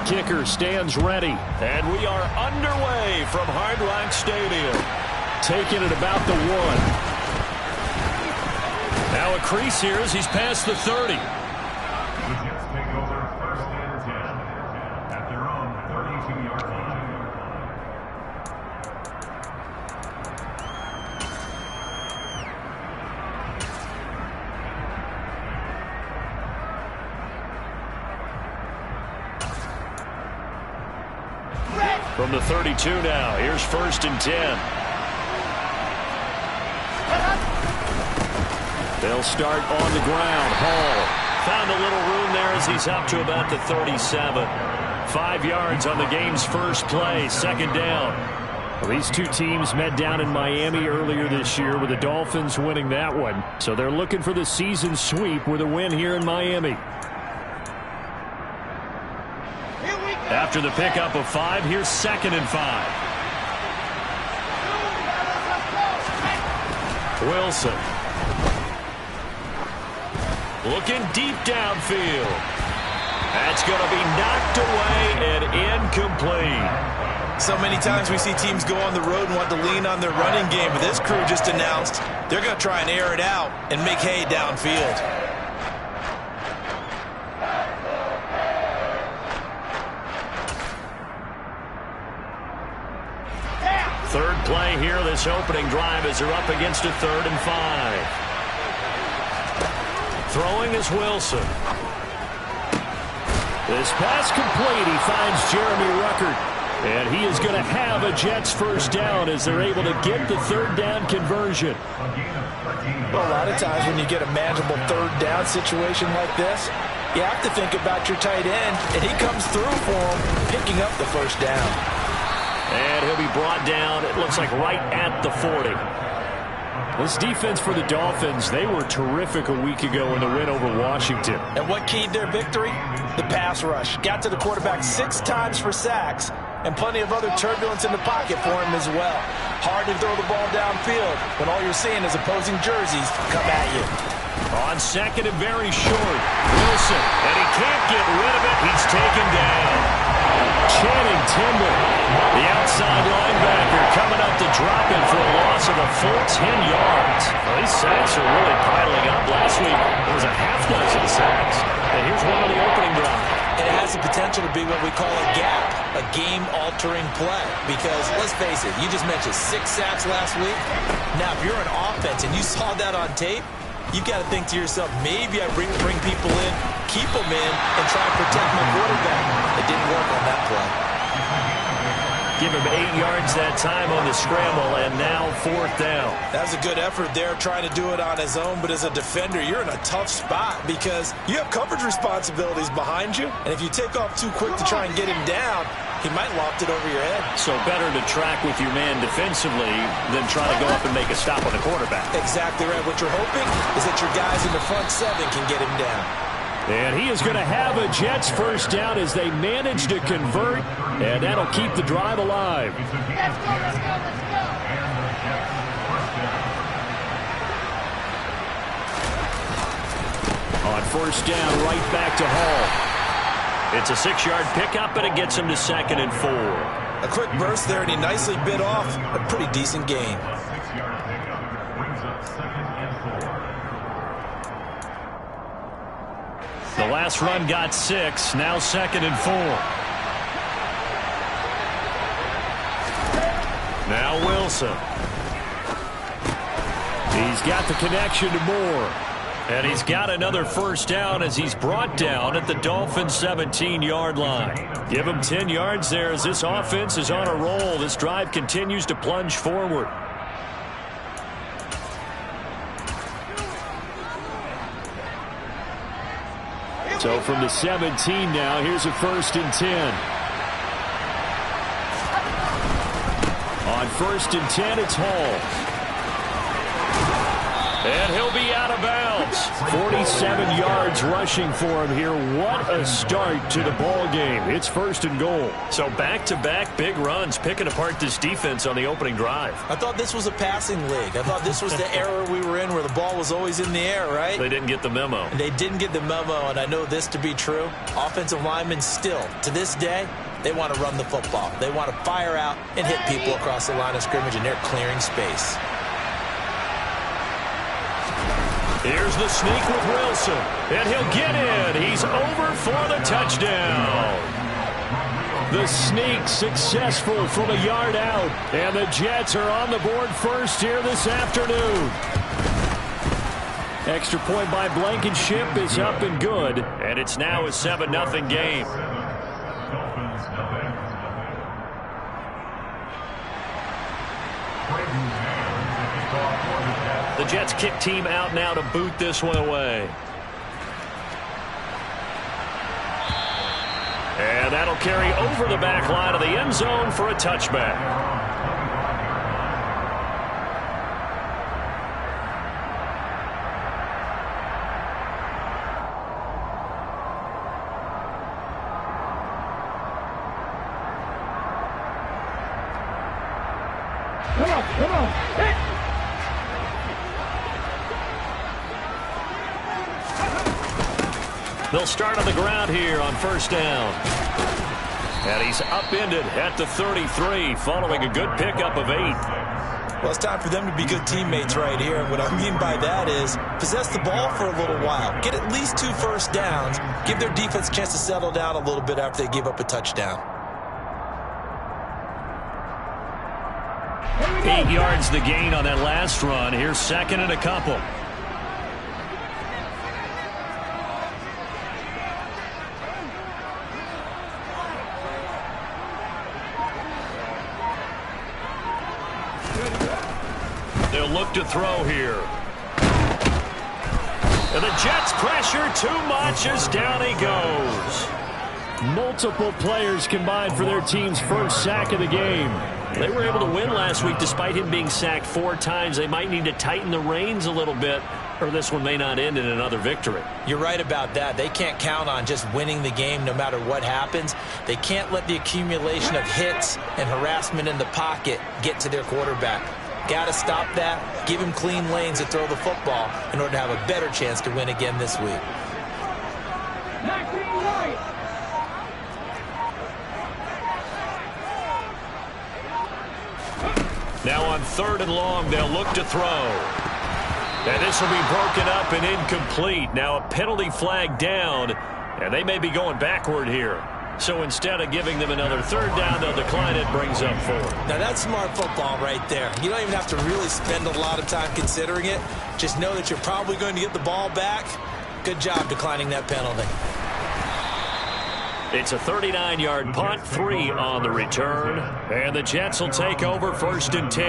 kicker stands ready. And we are underway from Hard Rock Stadium. Taking it about the 1. Now a crease here as he's past the 30. From the 32 now, here's 1st and 10. They'll start on the ground. Hall found a little room there as he's up to about the 37. 5 yards on the game's first play, 2nd down. Well, these two teams met down in Miami earlier this year with the Dolphins winning that one. So they're looking for the season sweep with a win here in Miami. After the pickup of 5, here's 2nd and 5. Wilson. Looking deep downfield. That's going to be knocked away and incomplete. So many times we see teams go on the road and want to lean on their running game, but this crew just announced they're going to try and air it out and make hay downfield. Third play here, this opening drive as they're up against a 3rd and 5. Throwing is Wilson. This pass complete. He finds Jeremy Ruckert. And he is going to have a Jets first down as they're able to get the 3rd down conversion. Well, a lot of times when you get a manageable 3rd down situation like this, you have to think about your tight end, and he comes through for him, picking up the first down. And he'll be brought down, it looks like, right at the 40. This defense for the Dolphins, they were terrific a week ago in the win over Washington. And what keyed their victory? The pass rush. Got to the quarterback 6 times for sacks, and plenty of other turbulence in the pocket for him as well. Hard to throw the ball downfield when all you're seeing is opposing jerseys come at you. On 2nd and very short, Wilson, and he can't get rid of it. He's taken down. Channing Tindall, the outside linebacker, coming up to drop him for a loss of a full 10 yards. Well, these sacks are really piling up. Last week, it was a half dozen sacks. And here's one on the opening drive. And it has the potential to be what we call a gap, a game-altering play. Because, let's face it, you just mentioned 6 sacks last week. Now, if you're an offense and you saw that on tape, you've got to think to yourself, maybe I bring people in, keep them in, and try and protect my quarterback. It didn't work on that play. Give him 8 yards that time on the scramble, and now 4th down. That was a good effort there, trying to do it on his own, but as a defender, you're in a tough spot because you have coverage responsibilities behind you, and if you take off too quick to try and get him down, he might loft it over your head. So better to track with your man defensively than try to go up and make a stop on the quarterback. Exactly right. What you're hoping is that your guys in the front 7 can get him down. And he is going to have a Jets first down as they manage to convert, and that'll keep the drive alive. Let's go. On first down, right back to Hall. It's a 6-yard pickup, and it gets him to 2nd and 4. A quick burst there, and he nicely bit off a pretty decent gain. The last run got 6, now 2nd and 4. Now Wilson. He's got the connection to Moore. And he's got another first down as he's brought down at the Dolphins' 17-yard line. Give him 10 yards there as this offense is on a roll. This drive continues to plunge forward. So from the 17 now, here's a 1st and 10. On 1st and 10, it's Hall. And he'll be out of bounds. 47 yards rushing for him here. What a start to the ball game. It's 1st and goal. So back-to-back big runs, picking apart this defense on the opening drive. I thought this was a passing league. I thought this was the era we were in where the ball was always in the air, right? They didn't get the memo. And they didn't get the memo, and I know this to be true. Offensive linemen still, to this day, they want to run the football. They want to fire out and hit people across the line of scrimmage, and they're clearing space. Here's the sneak with Wilson. And he'll get in. He's over for the touchdown. The sneak successful from a yard out. And the Jets are on the board first here this afternoon. Extra point by Blankenship is up and good. And it's now a 7-0 game. The Jets kick team out now to boot this one away. And that'll carry over the back line of the end zone for a touchback. Come on. Hit. They'll start on the ground here on 1st down. And he's upended at the 33 following a good pickup of 8. Well, it's time for them to be good teammates right here. And what I mean by that is possess the ball for a little while. Get at least 2 first downs. Give their defense a chance to settle down a little bit after they give up a touchdown. 8 yards the gain on that last run. Here's 2nd and a couple. They'll look to throw here. And the Jets pressure too much as down he goes. Multiple players combined for their team's first sack of the game. They were able to win last week despite him being sacked 4 times. They might need to tighten the reins a little bit, or this one may not end in another victory. You're right about that. They can't count on just winning the game no matter what happens. They can't let the accumulation of hits and harassment in the pocket get to their quarterback. Got to stop that. Give him clean lanes to throw the football in order to have a better chance to win again this week. Now on 3rd and long, they'll look to throw. And this will be broken up and incomplete. Now a penalty flag down, and they may be going backward here. So instead of giving them another 3rd down, they'll decline it, brings up 4th. Now that's smart football right there. You don't even have to really spend a lot of time considering it. Just know that you're probably going to get the ball back. Good job declining that penalty. It's a 39-yard punt, 3 on the return. And the Jets will take over 1st and 10.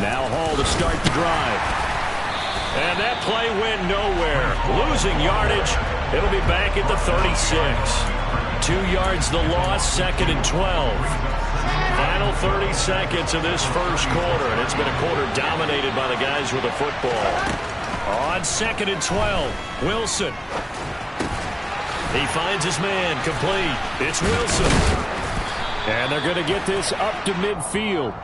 Now Hall to start the drive. And that play went nowhere. Losing yardage. It'll be back at the 36. 2 yards the loss, 2nd and 12. Final 30 seconds of this first quarter, and it's been a quarter dominated by the guys with the football. On 2nd and 12, Wilson. He finds his man, complete. It's Wilson. And they're going to get this up to midfield.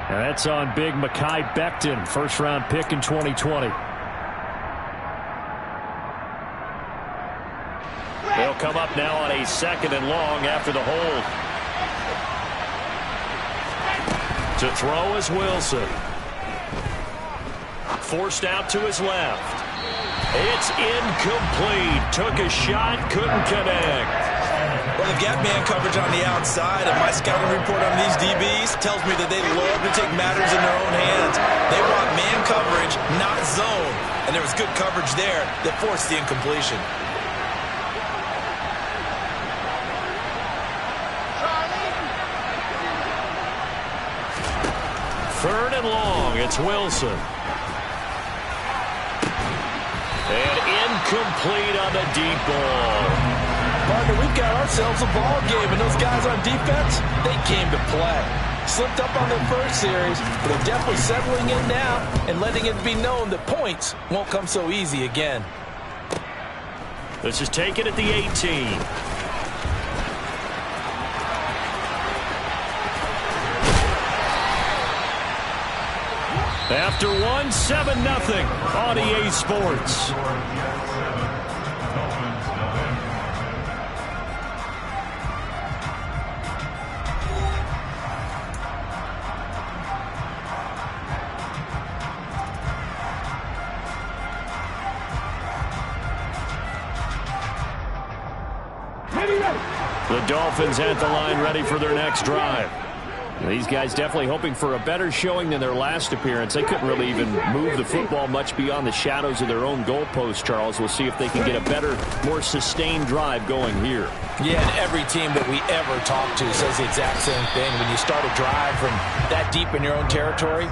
And that's on big Mekhi Becton, first-round pick in 2020. They'll come up now on a 2nd and long after the hold. To throw is Wilson. Forced out to his left. It's incomplete. Took a shot, couldn't connect. Well, they've got man coverage on the outside, and my scouting report on these DBs tells me that they love to take matters in their own hands. They want man coverage, not zone. And there was good coverage there that forced the incompletion. 3rd and long. It's Wilson. And incomplete on the deep ball. Partner, we've got ourselves a ball game, and those guys on defense, they came to play. Slipped up on their first series, but they're definitely settling in now and letting it be known that points won't come so easy again. This is taken at the 18. After 1, 7-0 on EA Sports. The Dolphins at the line ready for their next drive. These guys definitely hoping for a better showing than their last appearance. They couldn't really even move the football much beyond the shadows of their own goalpost, Charles. We'll see if they can get a better, more sustained drive going here. Yeah, and every team that we ever talk to says the exact same thing. When you start a drive from that deep in your own territory,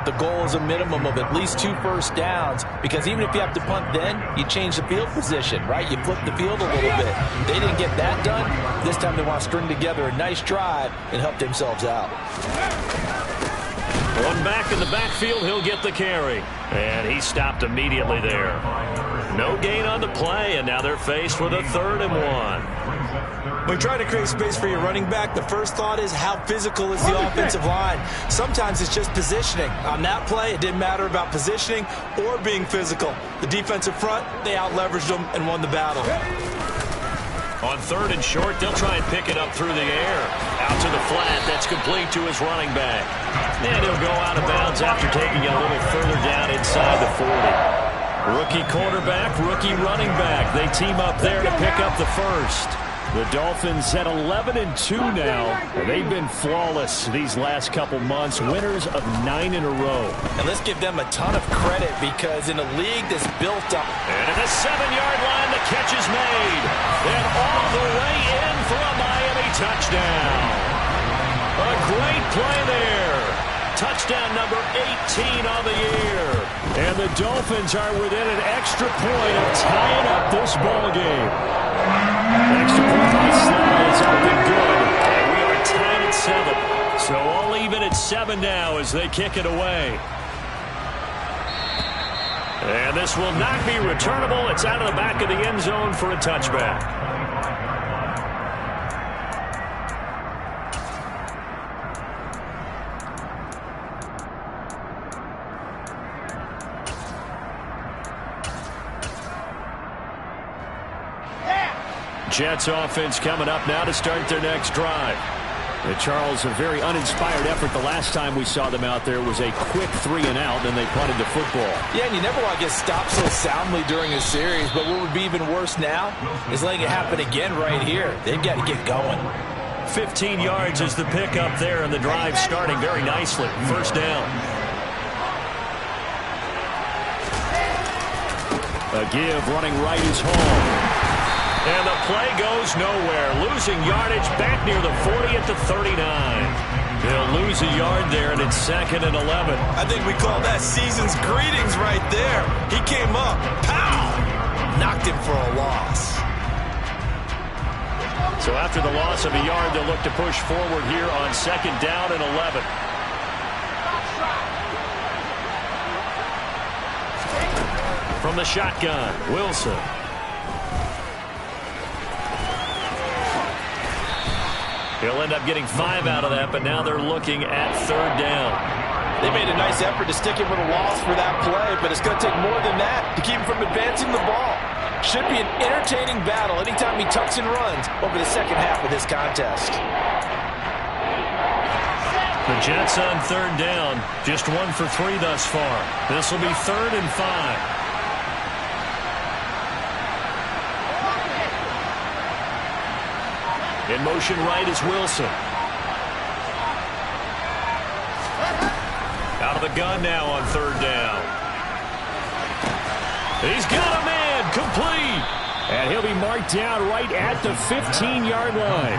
the goal is a minimum of at least 2 first downs, because even if you have to punt then, you change the field position, right? You flip the field a little bit. They didn't get that done. This time they want to string together a nice drive and help themselves out. One back in the backfield, he'll get the carry. And he stopped immediately there. No gain on the play, and now they're faced with a 3rd and 1. When trying to create space for your running back, the first thought is how physical is the offensive line. Sometimes it's just positioning. On that play, it didn't matter about positioning or being physical. The defensive front, they out-leveraged them and won the battle. On 3rd and short, they'll try and pick it up through the air. Out to the flat, that's complete to his running back. And he'll go out of bounds after taking it a little further down inside the 40. Rookie quarterback, rookie running back. They team up there to pick up the first. The Dolphins at 11-2 now. They've been flawless these last couple months. Winners of 9 in a row. And let's give them a ton of credit, because in a league that's built up. And at the 7-yard line, the catch is made. And all the way in for a Miami touchdown. A great play there. Touchdown number 18 on the year. And the Dolphins are within an extra point of tying up this ball game. Extra point by Sly is up and good. And we are tied at 7. So all even at 7 now as they kick it away. And this will not be returnable. It's out of the back of the end zone for a touchback. Jets offense coming up now to start their next drive. Charles, a very uninspired effort the last time we saw them out there was a quick 3-and-out, then they punted the football. Yeah, and you never want to get stopped so soundly during a series, but what would be even worse now is letting it happen again right here. They've got to get going. 15 yards is the pickup there, and the drive starting very nicely. First down. A give running right is home. And the play goes nowhere. Losing yardage back near the 40 at the 39. They'll lose a yard there, and it's 2nd and 11. I think we call that season's greetings right there. He came up, pow! Knocked him for a loss. So after the loss of a yard, they'll look to push forward here on 2nd down and 11. From the shotgun, Wilson. He'll end up getting 5 out of that, but now they're looking at 3rd down. They made a nice effort to stick him with a loss for that play, but it's going to take more than that to keep him from advancing the ball. Should be an entertaining battle anytime he tucks and runs over the second half of this contest. The Jets on 3rd down, just 1 for 3 thus far. This will be 3rd and 5. In motion right is Wilson. Out of the gun now on 3rd down. He's got a man, complete. And he'll be marked down right at the 15-yard line.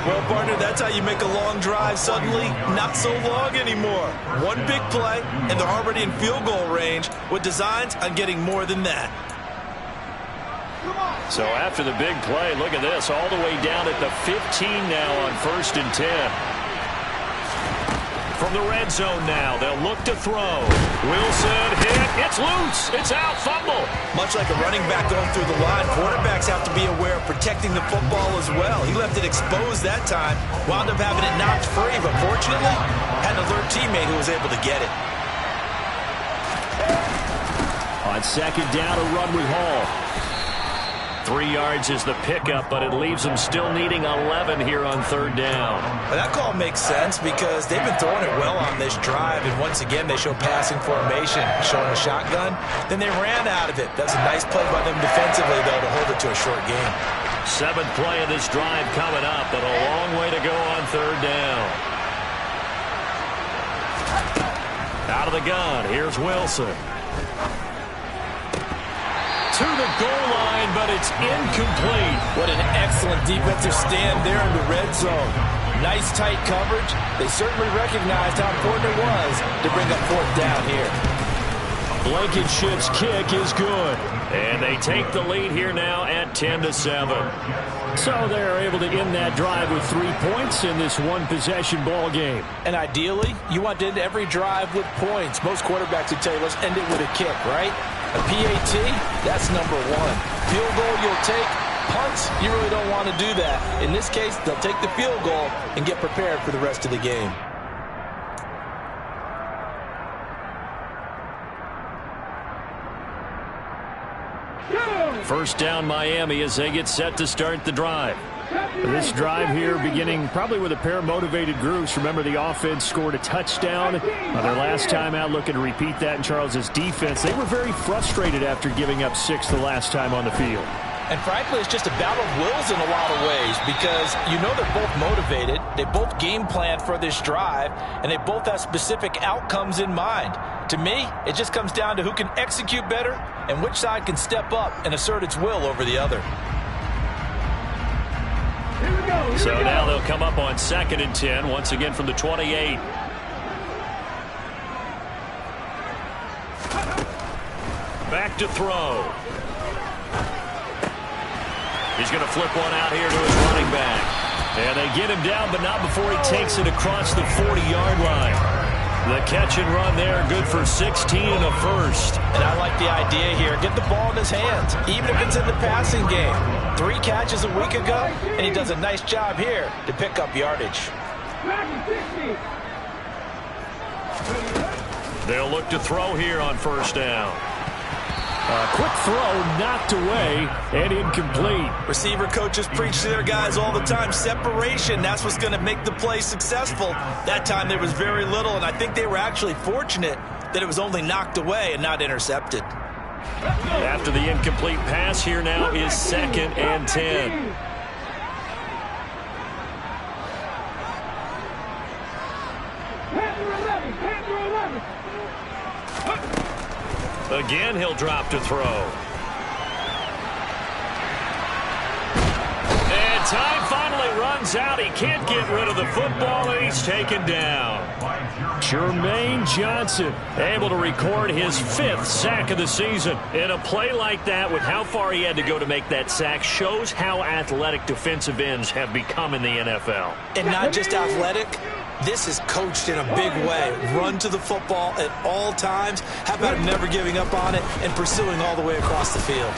Well, partner, that's how you make a long drive suddenly not so long anymore. One big play, and they're already in field goal range with designs on getting more than that. So after the big play, look at this, all the way down at the 15 now on 1st and 10. From the red zone now, they'll look to throw. Wilson hit. It's loose. It's out. Fumble. Much like a running back going through the line, quarterbacks have to be aware of protecting the football as well. He left it exposed that time, wound up having it knocked free, but fortunately, had an alert teammate who was able to get it. On 2nd down, a run with Hall. 3 yards is the pickup, but it leaves them still needing 11 here on 3rd down. Well, that call makes sense because they've been throwing it well on this drive, and once again they show passing formation, showing a shotgun. Then they ran out of it. That's a nice play by them defensively, though, to hold it to a short game. 7th play of this drive coming up, but a long way to go on 3rd down. Out of the gun, here's Wilson. To the goal line, but it's incomplete. What an excellent defensive stand there in the red zone. Nice tight coverage. They certainly recognized how important it was to bring up 4th down here. Blankenship's kick is good. And they take the lead here now at 10-7. So they're able to end that drive with 3 points in this one-possession ball game. And ideally, you want to end every drive with points. Most quarterbacks would tell you, let's end it with a kick, right? A PAT, that's number 1. Field goal you'll take. Punts, you really don't want to do that. In this case, they'll take the field goal and get prepared for the rest of the game. First down Miami as they get set to start the drive. This drive here beginning probably with a pair of motivated groups. Remember, the offense scored a touchdown. Their last time out, looking to repeat that in Charles's defense. They were very frustrated after giving up 6 the last time on the field. And frankly, it's just a battle of wills in a lot of ways because you know they're both motivated. They both game planned for this drive, and they both have specific outcomes in mind. To me, it just comes down to who can execute better and which side can step up and assert its will over the other. So now they'll come up on 2nd and 10, once again from the 28. Back to throw. He's going to flip one out here to his running back. And they get him down, but not before he takes it across the 40-yard line. The catch and run there, good for 16 and a first. And I like the idea here. Get the ball in his hands, even if it's in the passing game. 3 catches a week ago, and he does a nice job here to pick up yardage. They'll look to throw here on 1st down. A quick throw knocked away and incomplete. Receiver coaches preach to their guys all the time. Separation, that's what's going to make the play successful. That time there was very little, and I think they were actually fortunate that it was only knocked away and not intercepted. After the incomplete pass, here now is 2nd and 10. Again, he'll drop to throw. And time finally runs out. He can't get rid of the football, and he's taken down. Jermaine Johnson able to record his 5th sack of the season. And a play like that, with how far he had to go to make that sack, shows how athletic defensive ends have become in the NFL. And not just athletic. This is coached in a big way. Run to the football at all times. How about him never giving up on it and pursuing all the way across the field?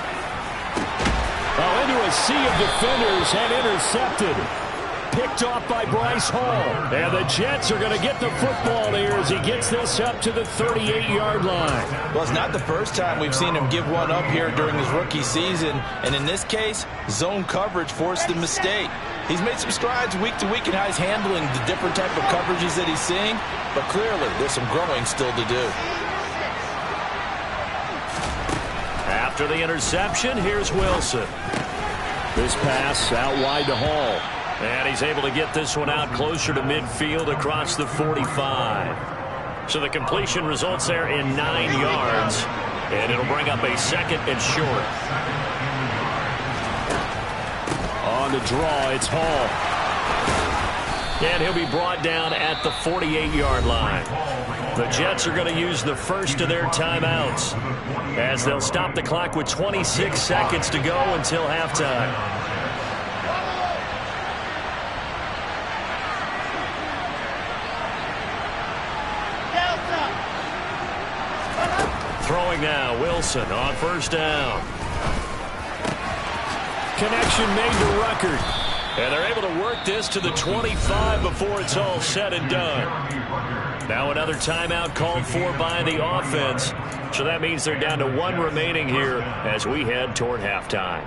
Oh, into a sea of defenders and intercepted. Picked off by Bryce Hall. And the Jets are going to get the football here as he gets this up to the 38-yard line. Well, it's not the first time we've seen him give one up here during his rookie season. And in this case, zone coverage forced the mistake. He's made some strides week to week in how he's handling the different type of coverages that he's seeing. But clearly, there's some growing still to do. After the interception, here's Wilson. This pass out wide to Hall. And he's able to get this one out closer to midfield across the 45. So the completion results there in 9 yards. And it'll bring up a 2nd and short. on the draw. It's Hall. And he'll be brought down at the 48-yard line. The Jets are going to use the first of their timeouts as they'll stop the clock with 26 seconds to go until halftime. Throwing now, Wilson on first down. Connection made to Ruckert. And they're able to work this to the 25 before it's all said and done. Now another timeout called for by the offense. So that means they're down to one remaining here as we head toward halftime.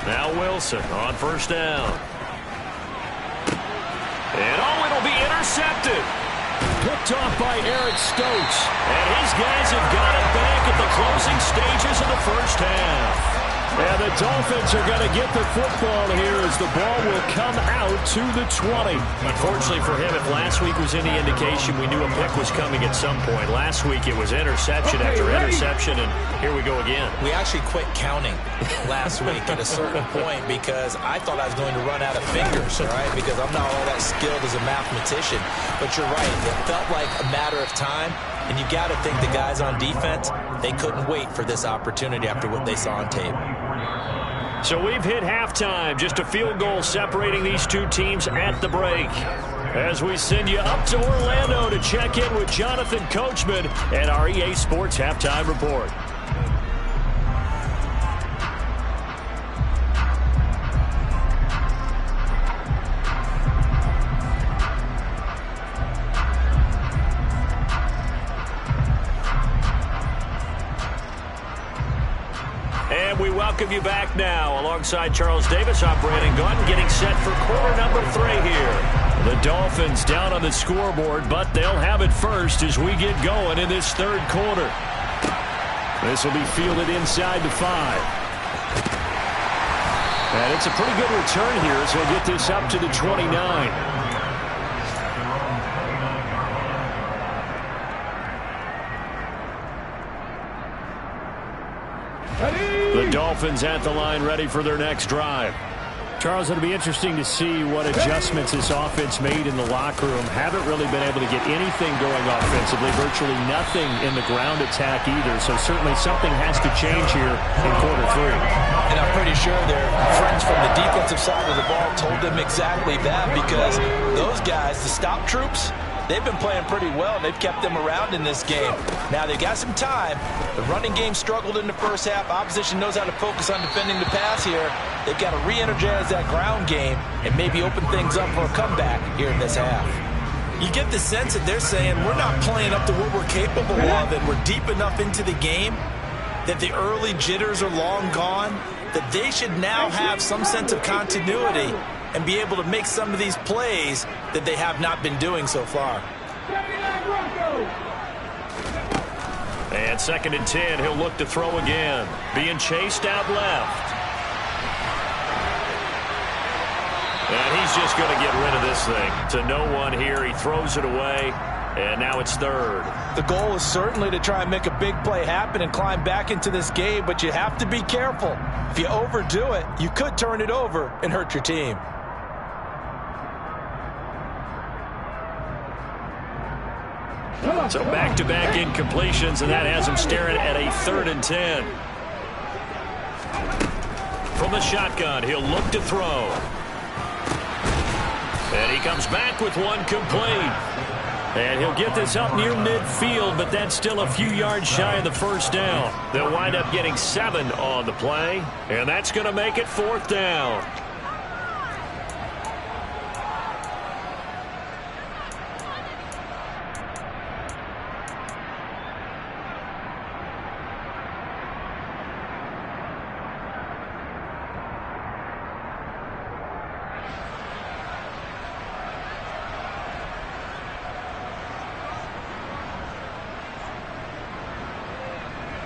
Now Wilson on first down. And it'll be intercepted. Picked off by Eric Stokes. And his guys have got it back at the closing stages of the first half. And the Dolphins are going to get the football here as the ball will come out to the 20. Unfortunately for him, if last week was any indication, we knew a pick was coming at some point. Last week it was interception after interception, and here we go again. We actually quit counting last week at a certain point because I thought I was going to run out of fingers, all right, because I'm not all that skilled as a mathematician. But you're right. It felt like a matter of time, and you got to think the guys on defense, they couldn't wait for this opportunity after what they saw on tape. So we've hit halftime. Just a field goal separating these two teams at the break. As we send you up to Orlando to check in with Jonathan Coachman and our EA Sports Halftime Report. And we welcome you back now. Alongside Charles Davis, I'm Brandon Gunn, getting set for quarter number 3 here. The Dolphins down on the scoreboard, but they'll have it first as we get going in this third quarter. This will be fielded inside the 5. And it's a pretty good return here as he'll get this up to the 29. The Dolphins at the line, ready for their next drive. Charles, it'll be interesting to see what adjustments this offense made in the locker room. Haven't really been able to get anything going offensively, virtually nothing in the ground attack either. So certainly something has to change here in quarter 3. And I'm pretty sure their friends from the defensive side of the ball told them exactly that, because those guys, the stop troops, they've been playing pretty well, and they've kept them around in this game. Now, they've got some time. The running game struggled in the first half. Opposition knows how to focus on defending the pass here. They've got to re-energize that ground game and maybe open things up for a comeback here in this half. You get the sense that they're saying we're not playing up to what we're capable of, and we're deep enough into the game that the early jitters are long gone, that they should now have some sense of continuity and be able to make some of these plays that they have not been doing so far. And 2nd and 10, he'll look to throw again. Being chased out left. And he's just going to get rid of this thing. To no one here. He throws it away. And now it's 3rd. The goal is certainly to try and make a big play happen and climb back into this game, but you have to be careful. If you overdo it, you could turn it over and hurt your team. So back-to-back incompletions, and that has him staring at a 3rd and 10. From the shotgun, he'll look to throw. And he comes back with one complete. And he'll get this up near midfield, but that's still a few yards shy of the first down. They'll wind up getting 7 on the play, and that's going to make it 4th down.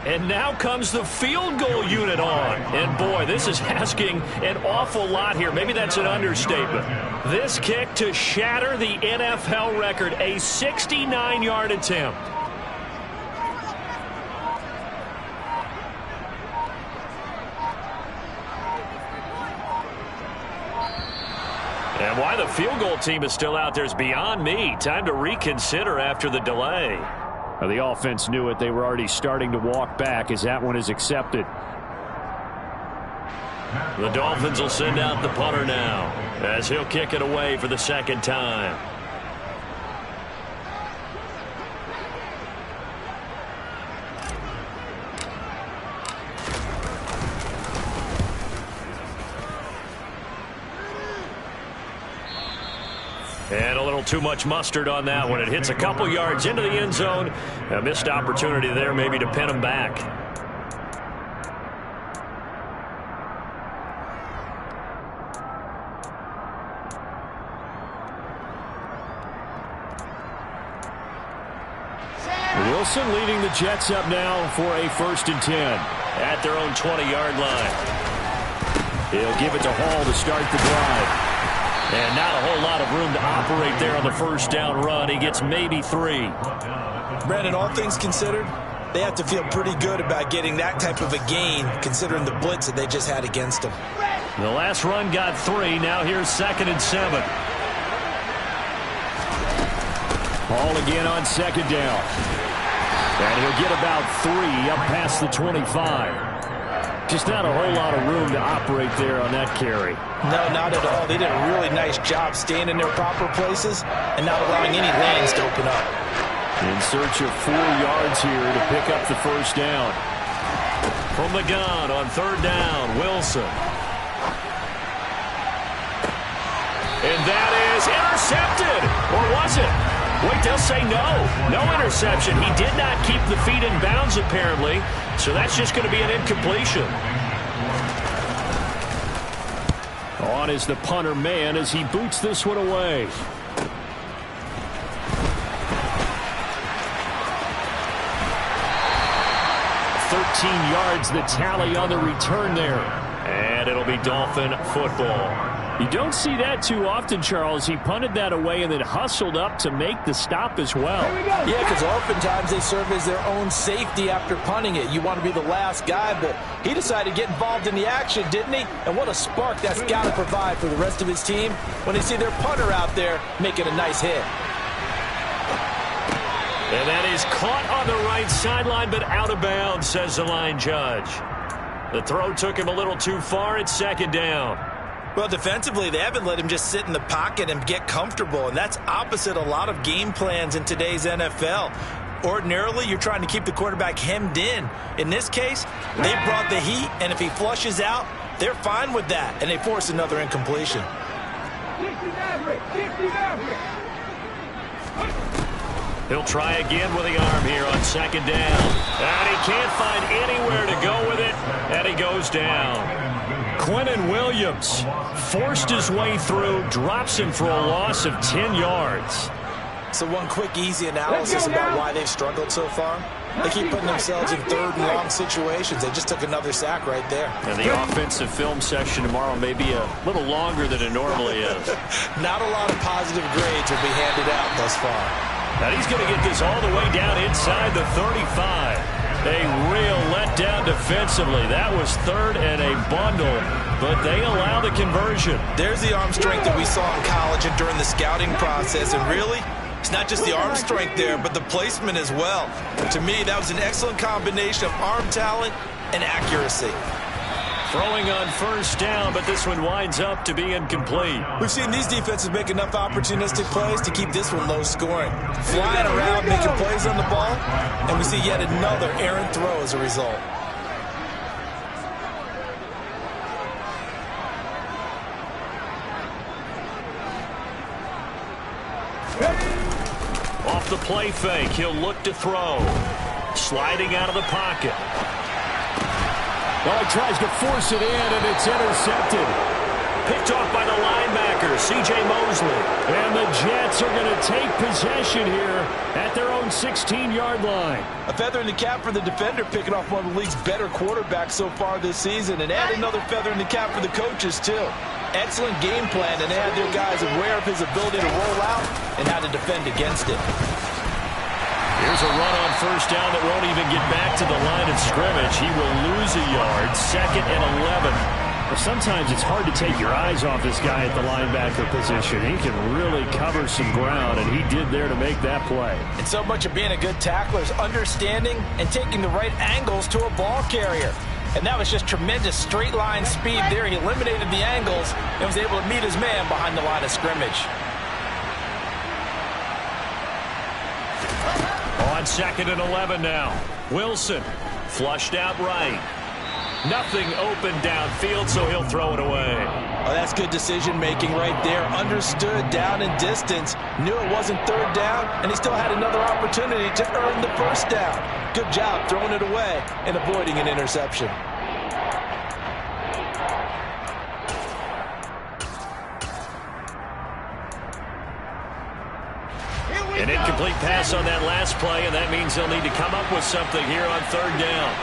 And now comes the field goal unit on. And boy, this is asking an awful lot here. Maybe that's an understatement. This kick to shatter the NFL record, a 69-yard attempt. And why the field goal team is still out there is beyond me. Time to reconsider after the delay. The offense knew it. They were already starting to walk back as that one is accepted. The Dolphins will send out the punter now as he'll kick it away for the second time. And a little too much mustard on that one. It hits a couple yards into the end zone. A missed opportunity there maybe to pin him back. Wilson leading the Jets up now for a 1st and 10 at their own 20-yard line. He'll give it to Hall to start the drive. And not a whole lot of room to operate there on the first down run. He gets maybe 3. Brandon, all things considered, they have to feel pretty good about getting that type of a gain, considering the blitz that they just had against them. The last run got 3. Now here's 2nd and 7. Ball again on 2nd down. And he'll get about 3 up past the 25. Just not a whole lot of room to operate there on that carry. No, not at all. They did a really nice job staying in their proper places and not allowing any lanes to open up. In search of 4 yards here to pick up the first down. From the gun on 3rd down, Wilson. And that is intercepted. Or was it? Wait, they'll say no. No interception. He did not keep the feet in bounds, apparently. So that's just going to be an incompletion. On is the punter man as he boots this one away. 13 yards the tally on the return there. And it'll be Dolphin football. You don't see that too often, Charles. He punted that away and then hustled up to make the stop as well. Yeah, because oftentimes they serve as their own safety after punting it. You want to be the last guy, but he decided to get involved in the action, didn't he? And what a spark that's got to provide for the rest of his team when they see their punter out there making a nice hit. And that is caught on the right sideline, but out of bounds, says the line judge. The throw took him a little too far at 2nd down. Well, defensively, they haven't let him just sit in the pocket and get comfortable, and that's opposite a lot of game plans in today's NFL. Ordinarily, you're trying to keep the quarterback hemmed in. In this case, they brought the heat, and if he flushes out, they're fine with that, and they force another incompletion. He'll try again with the arm here on 2nd down. And he can't find anywhere to go with it, and he goes down. Quinnen Williams forced his way through, drops him for a loss of 10 yards. So one quick, easy analysis about why they've struggled so far. They keep putting themselves in 3rd and long situations. They just took another sack right there. And the offensive film session tomorrow may be a little longer than it normally is. Not a lot of positive grades will be handed out thus far. And he's going to get this all the way down inside the 35. A real letdown defensively. That was 3rd and a bundle, but they allow the conversion. There's the arm strength that we saw in college and during the scouting process, and really, it's not just the arm strength there, but the placement as well. To me, that was an excellent combination of arm talent and accuracy. Throwing on 1st down, but this one winds up to be incomplete. We've seen these defenses make enough opportunistic plays to keep this one low scoring. Flying around, making plays on the ball, and we see yet another errant throw as a result. Off the play fake, he'll look to throw. Sliding out of the pocket. Well, he tries to force it in, and it's intercepted. picked off by the linebacker, C.J. Mosley. And the Jets are going to take possession here at their own 16-yard line. A feather in the cap for the defender, picking off one of the league's better quarterbacks so far this season, and add another feather in the cap for the coaches, too. Excellent game plan, and they had their guys aware of his ability to roll out and how to defend against it. Here's a run on first down that won't even get back to the line of scrimmage. He will lose a yard, 2nd and 11. Well, sometimes it's hard to take your eyes off this guy at the linebacker position. He can really cover some ground, and he did there to make that play. And so much of being a good tackler is understanding and taking the right angles to a ball carrier. And that was just tremendous straight line speed there. He eliminated the angles and was able to meet his man behind the line of scrimmage. On 2nd and 11 now. Wilson flushed out right. Nothing open downfield, so he'll throw it away. Oh, that's good decision-making right there. Understood down and distance. Knew it wasn't third down, and he still had another opportunity to earn the first down. Good job throwing it away and avoiding an interception. An incomplete pass on that last play, and that means they'll need to come up with something here on third down.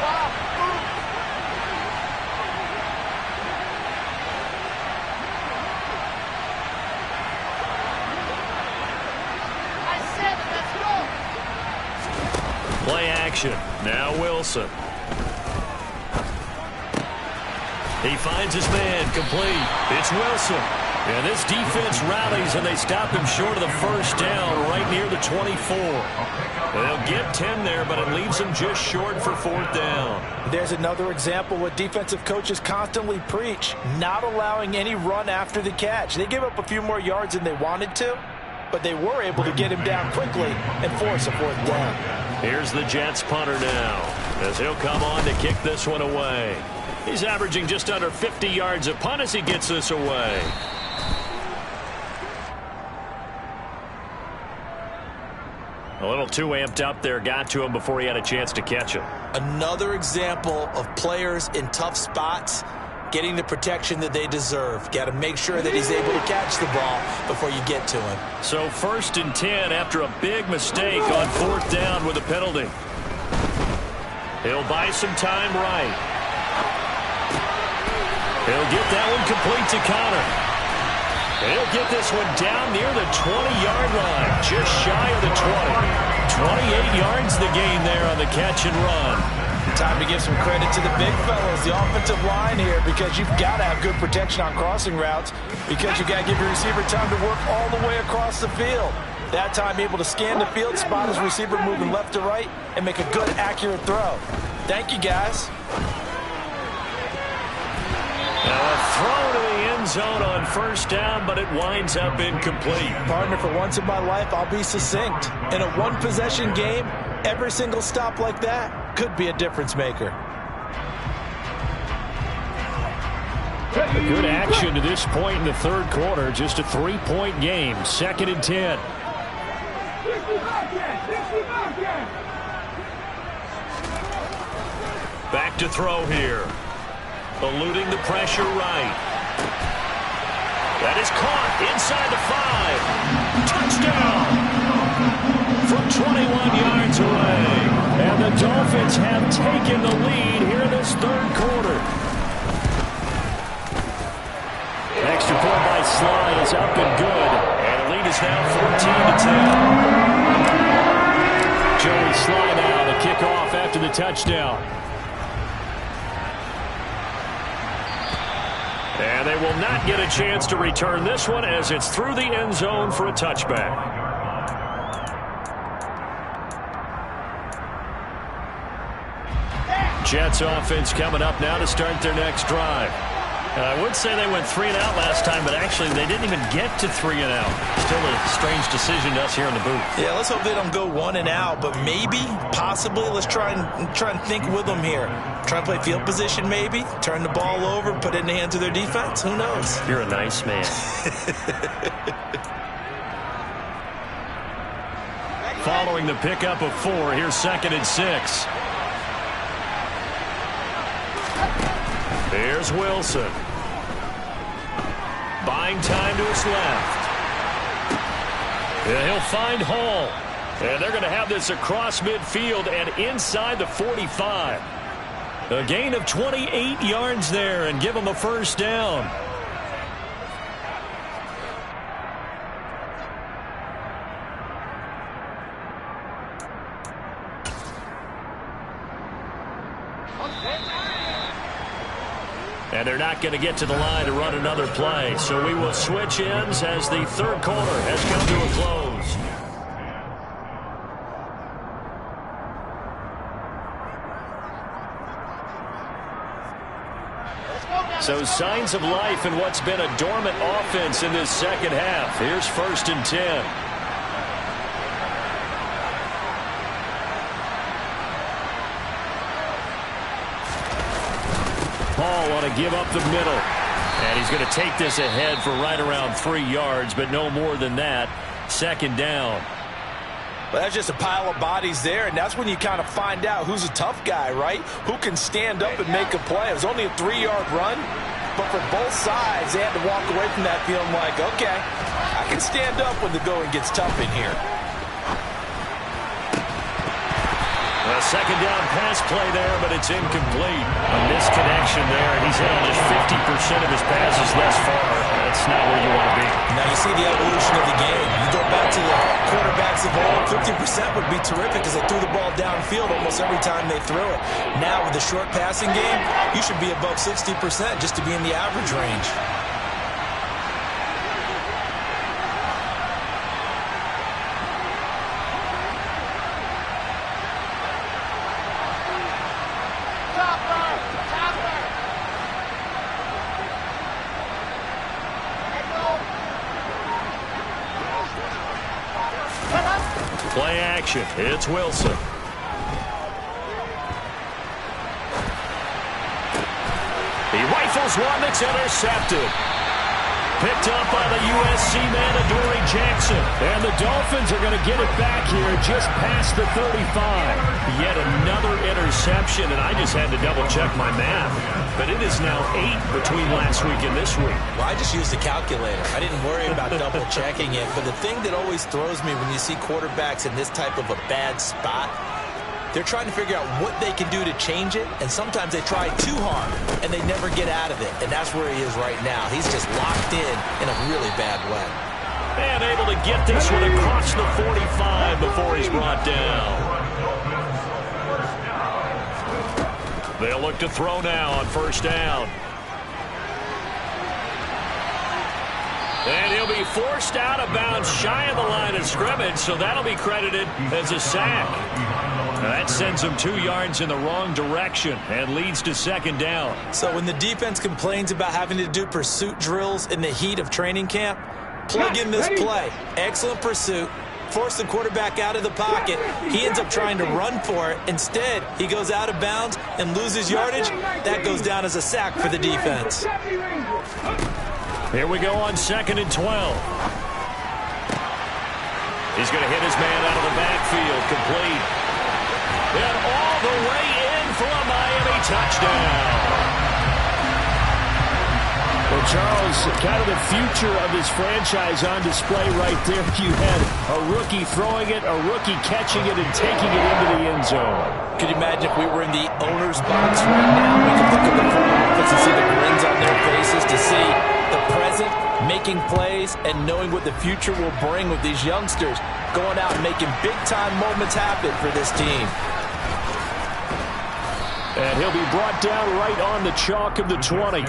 Play action. Now Wilson. He finds his man complete. It's Wilson. And this defense rallies, and they stop him short of the first down right near the 24. They'll get 10 there, but it leaves them just short for fourth down. There's another example what defensive coaches constantly preach, not allowing any run after the catch. They gave up a few more yards than they wanted to, but they were able to get him down quickly and force a fourth down. Here's the Jets punter now, as he'll come on to kick this one away. He's averaging just under 50 yards a punt as he gets this away. A little too amped up there, got to him before he had a chance to catch him. Another example of players in tough spots getting the protection that they deserve. Got to make sure that he's able to catch the ball before you get to him. So 1st and 10 after a big mistake on fourth down with a penalty. He'll buy some time right. He'll get that one complete to Connor. He'll get this one down near the 20-yard line, just shy of the 20. 28 yards the gain there on the catch and run. Time to give some credit to the big fellas, the offensive line here, because you've got to have good protection on crossing routes, because you've got to give your receiver time to work all the way across the field. That time able to scan the field, spot his receiver moving left to right, and make a good, accurate throw. Thank you, guys. Now a throw to the end zone on first down, but it winds up incomplete. Partner, for once in my life, I'll be succinct. In a one-possession game, every single stop like that could be a difference maker. A good action to this point in the third quarter. Just a 3-point game. 2nd and 10. Back to throw here. Eluding the pressure right. That is caught inside the 5. Touchdown! From 21 yards away. And the Dolphins have taken the lead here in this third quarter. Extra point by Sly is up and good. And the lead is now 14-10. Joey Sly now to kick off after the touchdown. And they will not get a chance to return this one as it's through the end zone for a touchback. Jets offense coming up now to start their next drive. I would say they went 3 and out last time, but actually they didn't even get to 3 and out. Still a strange decision to us here in the booth. Yeah, let's hope they don't go 1 and out, but maybe, possibly, let's try and think with them here. Try and play field position maybe, turn the ball over, put it in the hands of their defense. Who knows? You're a nice man. Following the pickup of 4, here's 2nd and 6. Here's Wilson. buying time to his left. And he'll find Hall. And they're going to have this across midfield and inside the 45. A gain of 28 yards there and give him a first down. And they're not going to get to the line to run another play. So we will switch ends as the third quarter has come to a close. So signs of life in what's been a dormant offense in this second half. Here's 1st and 10. Paul want to give up the middle. And he's going to take this ahead for right around 3 yards, but no more than that. 2nd down. Well, that's just a pile of bodies there, and that's when you kind of find out who's a tough guy, right? Who can stand up and make a play. It was only a 3-yard run, but for both sides, they had to walk away from that feeling like, okay, I can stand up when the going gets tough in here. A 2nd down pass play there, but it's incomplete. A misconnection there, and he's hit on just 50% of his passes thus far. That's not where you want to be. Now you see the evolution of the game. You go back to the quarterbacks of old, 50% would be terrific because they threw the ball downfield almost every time they threw it. Now with the short passing game, you should be above 60% just to be in the average range. Play action. It's Wilson. He rifles one that's intercepted. Picked up by the USC man, Adoree Jackson. And the Dolphins are going to get it back here just past the 35. Yet another interception, and I just had to double-check my math. But it is now 8 between last week and this week. Well, I just used a calculator. I didn't worry about double-checking it. But the thing that always throws me when you see quarterbacks in this type of a bad spot, they're trying to figure out what they can do to change it, and sometimes they try too hard, and they never get out of it. And that's where he is right now. He's just locked in a really bad way. And able to get this one across the 45 before he's brought down. They'll look to throw now on 1st down. And he'll be forced out of bounds shy of the line of scrimmage, so that'll be credited as a sack. That sends him 2 yards in the wrong direction and leads to 2nd down. So when the defense complains about having to do pursuit drills in the heat of training camp, plug in this play. Excellent pursuit. Force the quarterback out of the pocket. He ends up trying to run for it. Instead, he goes out of bounds and loses yardage. That goes down as a sack for the defense. Here we go on 2nd and 12. He's going to hit his man out of the backfield. Complete. And all the way in for a Miami touchdown. Well, Charles, kind of the future of this franchise on display right there. You had a rookie throwing it, a rookie catching it, and taking it into the end zone. Could you imagine if we were in the owner's box right now? We could look at the front office and see the grins on their faces, to see the present making plays and knowing what the future will bring with these youngsters going out and making big-time moments happen for this team. And he'll be brought down right on the chalk of the 20.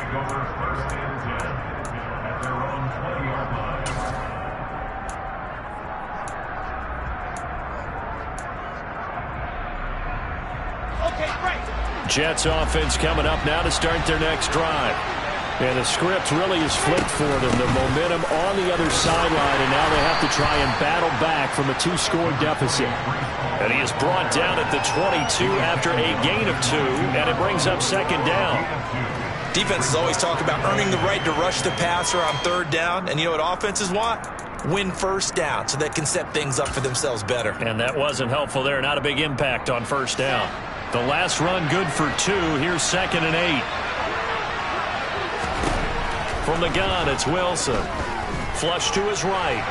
Jets offense coming up now to start their next drive. And the script really is flipped for them. The momentum on the other sideline, and now they have to try and battle back from a 2-score deficit. And he is brought down at the 22 after a gain of 2, and it brings up 2nd down. Defenses always talk about earning the right to rush the passer on 3rd down, and you know what offenses want? Win 1st down so they can set things up for themselves better. And that wasn't helpful there. Not a big impact on 1st down. The last run good for 2. Here's 2nd and 8. From the gun, it's Wilson. Flush to his right.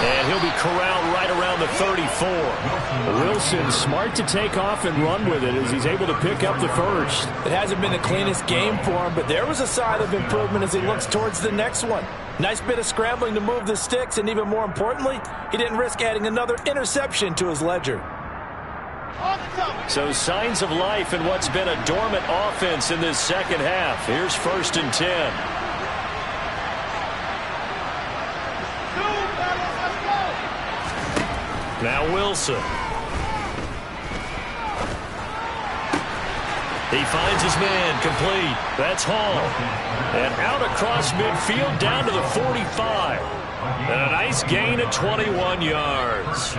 And he'll be corralled right around the 34. Wilson smart to take off and run with it as he's able to pick up the first. It hasn't been the cleanest game for him, but there was a sign of improvement as he looks towards the next one. Nice bit of scrambling to move the sticks, and even more importantly, he didn't risk adding another interception to his ledger. So signs of life in what's been a dormant offense in this second half. Here's 1st and 10. Now Wilson. He finds his man complete. That's Hall. And out across midfield down to the 45. And a nice gain of 21 yards.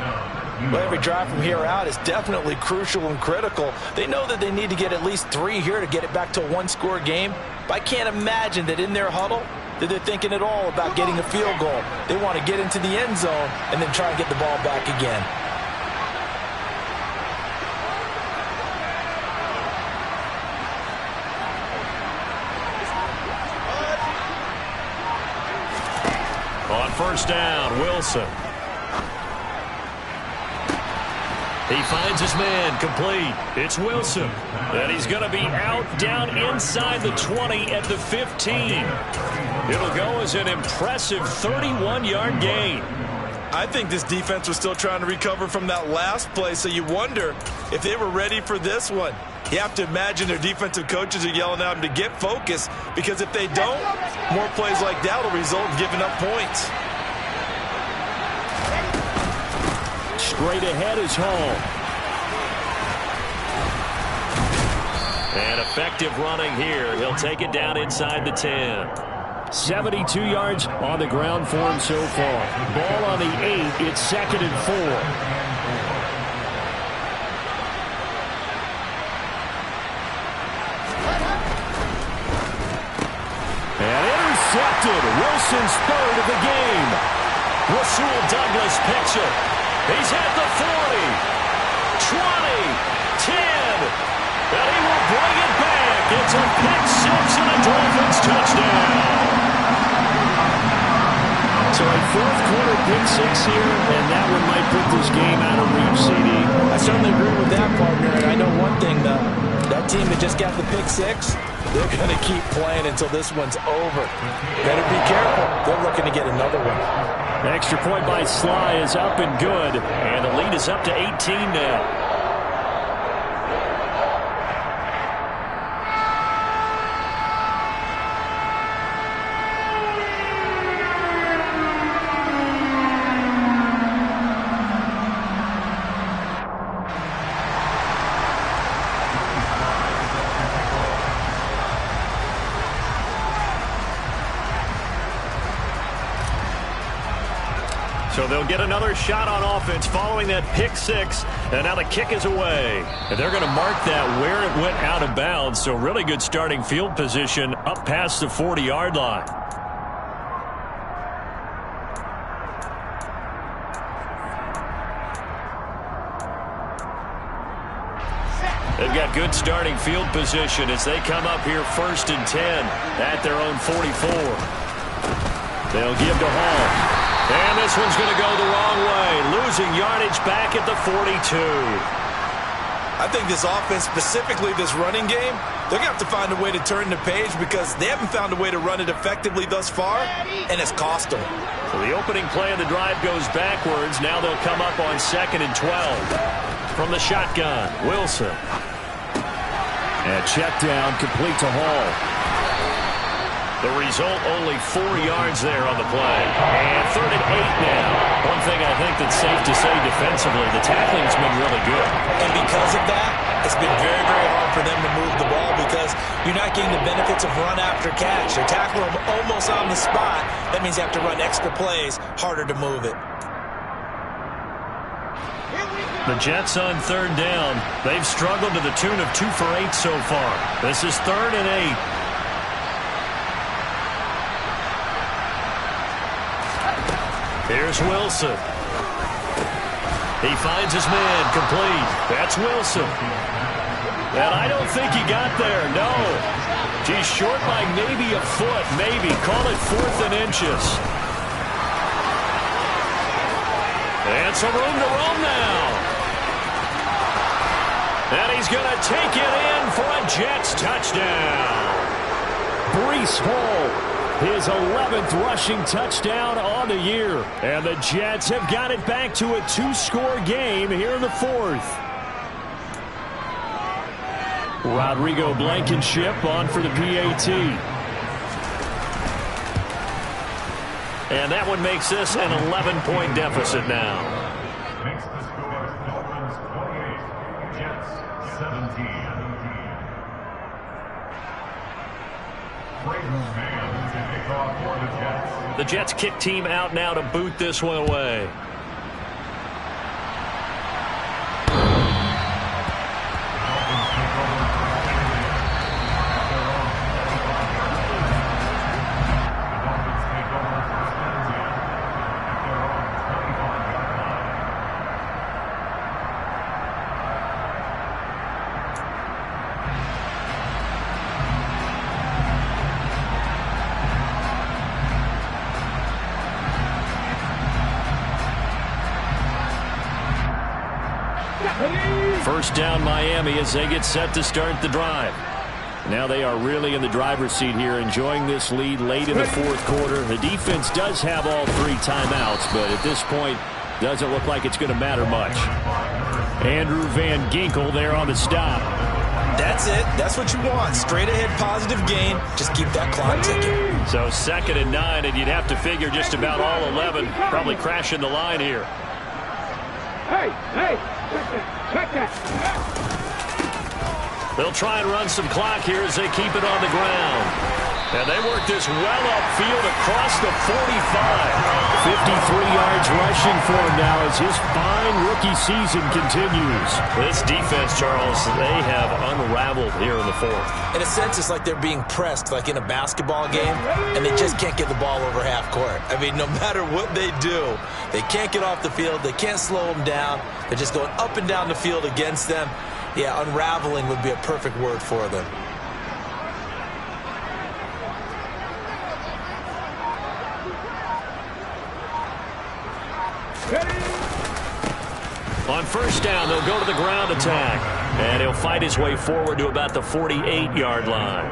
Well, every drive from here out is definitely crucial and critical. They know that they need to get at least 3 here to get it back to a one-score game. But I can't imagine that in their huddle that they're thinking at all about getting a field goal. They want to get into the end zone and then try and get the ball back again. On 1st down, Wilson. He finds his man complete. It's Wilson. And he's going to be out down inside the 20 at the 15. It'll go as an impressive 31-yard gain. I think this defense was still trying to recover from that last play, so you wonder if they were ready for this one. You have to imagine their defensive coaches are yelling at them to get focused, because if they don't, more plays like that will result in giving up points. Straight ahead is Hall. And effective running here. He'll take it down inside the 10. 72 yards on the ground for him so far. Ball on the 8. It's 2nd and 4. And intercepted. Wilson's 3rd of the game. Rasul Douglas picks it. He's at the 40, 20, 10, and he will bring it back. It's a pick-6 and a Dolphins touchdown. So a 4th-quarter pick-6 here, and that one might put this game out of reach, CD. I certainly agree with that, partner, and I know one thing, though. That team that just got the pick-6, they're going to keep playing until this one's over. Better be careful. They're looking to get another one. Extra point by Sly is up and good, and the lead is up to 18 now. So they'll get another shot on offense following that pick-6, and now the kick is away. And they're going to mark that where it went out of bounds, so really good starting field position up past the 40-yard line. They've got good starting field position as they come up here 1st and 10 at their own 44. They'll give to Hall. And this one's going to go the wrong way, losing yardage back at the 42. I think this offense, specifically this running game, they're going to have to find a way to turn the page because they haven't found a way to run it effectively thus far, and it's cost them. So the opening play of the drive goes backwards. Now they'll come up on 2nd and 12. From the shotgun, Wilson. And check down, complete to Hall. The result, only 4 yards there on the play. And 3rd and 8 now. One thing I think that's safe to say defensively, the tackling's been really good. And because of that, it's been very, very hard for them to move the ball because you're not getting the benefits of run after catch. They're tackling them almost on the spot. That means you have to run extra plays, harder to move it. The Jets on 3rd down. They've struggled to the tune of 2 for 8 so far. This is 3rd and 8. Here's Wilson. He finds his man complete. That's Wilson. And I don't think he got there, no. He's short by maybe a foot, maybe. Call it 4th and inches. And some room to roam now. And he's going to take it in for a Jets touchdown. Breece Hall, his 11th rushing touchdown on the year. And the Jets have got it back to a 2-score game here in the 4th. Rodrigo Blankenship on for the PAT. And that one makes this an 11-point deficit now. Makes the score Dolphins 28, Jets 17. Braden Mann to kick off for the Jets. The Jets kick team out now to boot this one away. First down Miami as they get set to start the drive. Now they are really in the driver's seat here, enjoying this lead late in the 4th quarter. The defense does have all 3 timeouts, but at this point, doesn't look like it's going to matter much. Andrew Van Ginkel there on the stop. That's it. That's what you want. Straight ahead positive gain. Just keep that clock ticking. So 2nd and 9, and you'd have to figure just about all 11 probably crashing the line here. Hey, check that. They'll try and run some clock here as they keep it on the ground. And they work this well upfield across the 45. 53 yards rushing for him now as his fine rookie season continues. This defense, Charles, they have unraveled here in the 4th. In a sense, it's like they're being pressed like in a basketball game, and they just can't get the ball over half court. I mean, no matter what they do, they can't get off the field. They can't slow them down. They're just going up and down the field against them. Yeah, unraveling would be a perfect word for them. On first down, they'll go to the ground attack. And he'll fight his way forward to about the 48-yard line.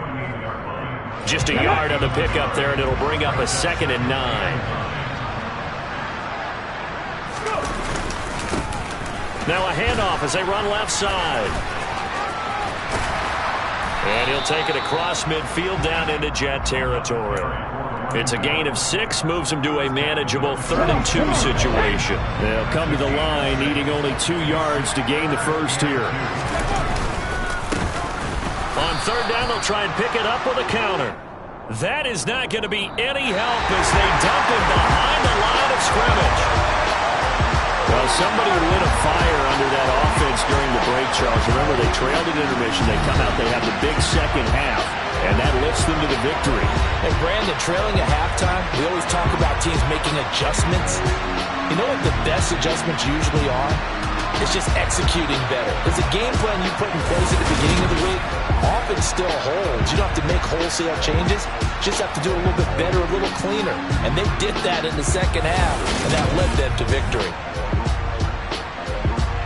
Just a yard on the pickup there, and it'll bring up a 2nd and 9. Now a handoff as they run left side. And he'll take it across midfield down into Jet territory. It's a gain of 6, moves him to a manageable 3rd and 2 situation. They'll come to the line, needing only 2 yards to gain the first here. On 3rd down, they'll try and pick it up with a counter. That is not going to be any help as they dump him behind the line of scrimmage. Well, somebody lit a fire under that offense during the break, Charles. Remember, they trailed at intermission. They come out, they have the big second half, and that lifts them to the victory. And Brandon, trailing at halftime, we always talk about teams making adjustments. You know what the best adjustments usually are? It's just executing better. There's a game plan you put in place at the beginning of the week. Often still holds. You don't have to make wholesale changes. You just have to do it a little bit better, a little cleaner. And they did that in the second half, and that led them to victory.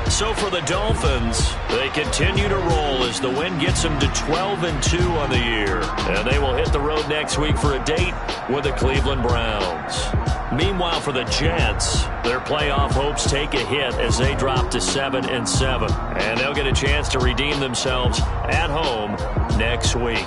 So for the Dolphins, they continue to roll as the win gets them to 12-2 on the year. And they will hit the road next week for a date with the Cleveland Browns. Meanwhile, for the Jets, their playoff hopes take a hit as they drop to 7-7. And they'll get a chance to redeem themselves at home next week.